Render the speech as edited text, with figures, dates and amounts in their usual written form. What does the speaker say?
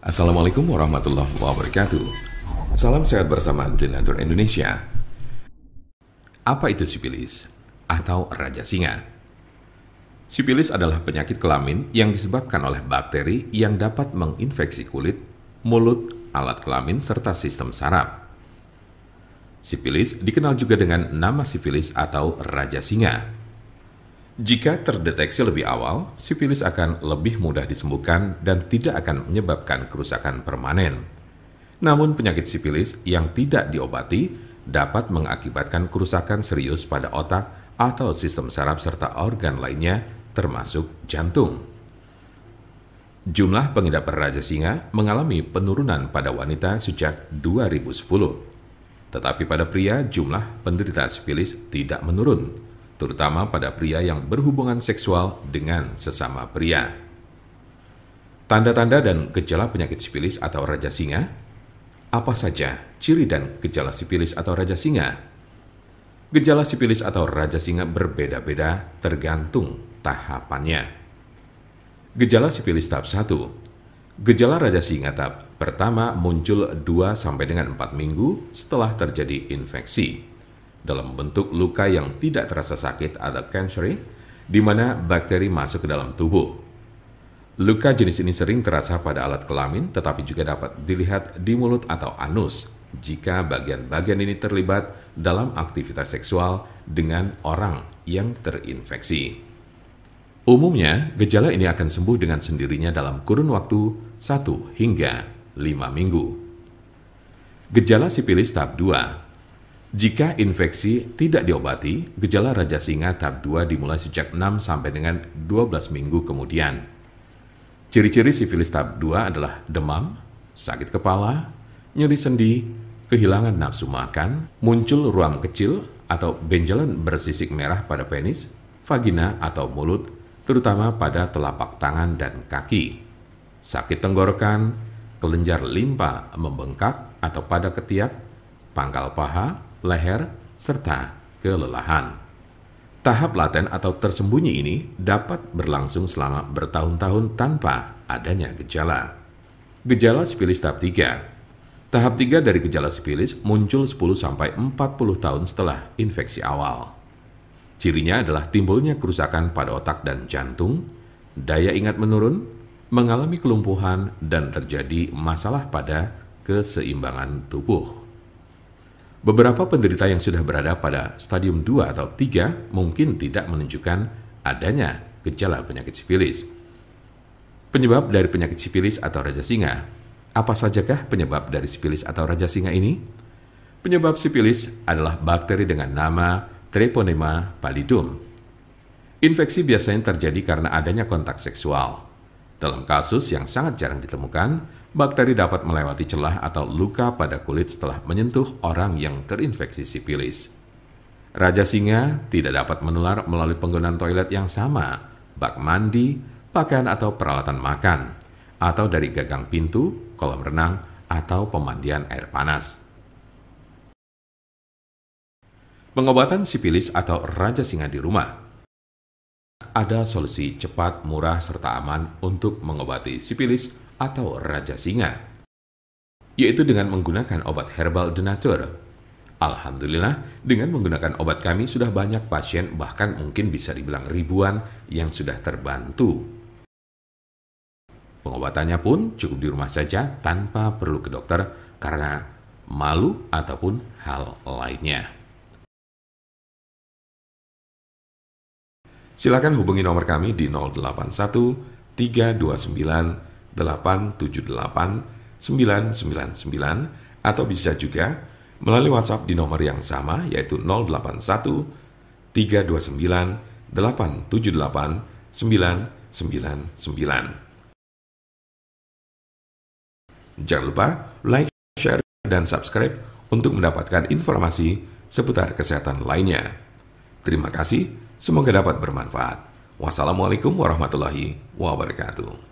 Assalamualaikum warahmatullahi wabarakatuh. Salam sehat bersama Donatur Indonesia. Apa itu sipilis atau raja singa? Sipilis adalah penyakit kelamin yang disebabkan oleh bakteri yang dapat menginfeksi kulit, mulut, alat kelamin, serta sistem saraf. Sipilis dikenal juga dengan nama sifilis atau raja singa. Jika terdeteksi lebih awal, sifilis akan lebih mudah disembuhkan dan tidak akan menyebabkan kerusakan permanen. Namun penyakit sifilis yang tidak diobati dapat mengakibatkan kerusakan serius pada otak atau sistem saraf serta organ lainnya termasuk jantung. Jumlah pengidap raja singa mengalami penurunan pada wanita sejak 2010. Tetapi pada pria jumlah penderita sifilis tidak menurun, terutama pada pria yang berhubungan seksual dengan sesama pria. Tanda-tanda dan gejala penyakit sifilis atau raja singa. Apa saja ciri dan gejala sifilis atau raja singa? Gejala sifilis atau raja singa berbeda-beda tergantung tahapannya. Gejala sifilis tahap 1. Gejala raja singa tahap pertama muncul 2-4 minggu setelah terjadi infeksi dalam bentuk luka yang tidak terasa sakit atau cancer, di mana bakteri masuk ke dalam tubuh. Luka jenis ini sering terasa pada alat kelamin, tetapi juga dapat dilihat di mulut atau anus jika bagian-bagian ini terlibat dalam aktivitas seksual dengan orang yang terinfeksi. Umumnya, gejala ini akan sembuh dengan sendirinya dalam kurun waktu 1 hingga 5 minggu. Gejala sifilis tahap 2. Jika infeksi tidak diobati, gejala raja singa tahap 2 dimulai sejak 6 sampai dengan 12 minggu kemudian. Ciri-ciri sifilis tahap 2 adalah demam, sakit kepala, nyeri sendi, kehilangan nafsu makan, muncul ruam kecil atau benjolan bersisik merah pada penis, vagina atau mulut, terutama pada telapak tangan dan kaki, sakit tenggorokan, kelenjar limpa membengkak atau pada ketiak, pangkal paha, leher, serta kelelahan. Tahap laten atau tersembunyi ini dapat berlangsung selama bertahun-tahun tanpa adanya gejala. Gejala sifilis tahap 3. Tahap 3 dari gejala sifilis muncul 10-40 tahun setelah infeksi awal. Cirinya adalah timbulnya kerusakan pada otak dan jantung, daya ingat menurun, mengalami kelumpuhan, dan terjadi masalah pada keseimbangan tubuh. Beberapa penderita yang sudah berada pada stadium 2 atau 3 mungkin tidak menunjukkan adanya gejala penyakit sifilis. Penyebab dari penyakit sifilis atau raja singa. Apa sajakah penyebab dari sifilis atau raja singa ini? Penyebab sifilis adalah bakteri dengan nama Treponema pallidum. Infeksi biasanya terjadi karena adanya kontak seksual. Dalam kasus yang sangat jarang ditemukan, bakteri dapat melewati celah atau luka pada kulit setelah menyentuh orang yang terinfeksi sifilis. Raja singa tidak dapat menular melalui penggunaan toilet yang sama, bak mandi, pakaian atau peralatan makan, atau dari gagang pintu, kolam renang, atau pemandian air panas. Pengobatan sifilis atau raja singa di rumah. Ada solusi cepat, murah, serta aman untuk mengobati sifilis atau raja singa, yaitu dengan menggunakan obat herbal Donatur. Alhamdulillah, dengan menggunakan obat kami sudah banyak pasien, bahkan mungkin bisa dibilang ribuan yang sudah terbantu. Pengobatannya pun cukup di rumah saja tanpa perlu ke dokter karena malu ataupun hal lainnya. Silakan hubungi nomor kami di 081 329 878 999 atau bisa juga melalui WhatsApp di nomor yang sama yaitu 081 329 878 999. Jangan lupa like, share, dan subscribe untuk mendapatkan informasi seputar kesehatan lainnya. Terima kasih. Semoga dapat bermanfaat. Wassalamualaikum warahmatullahi wabarakatuh.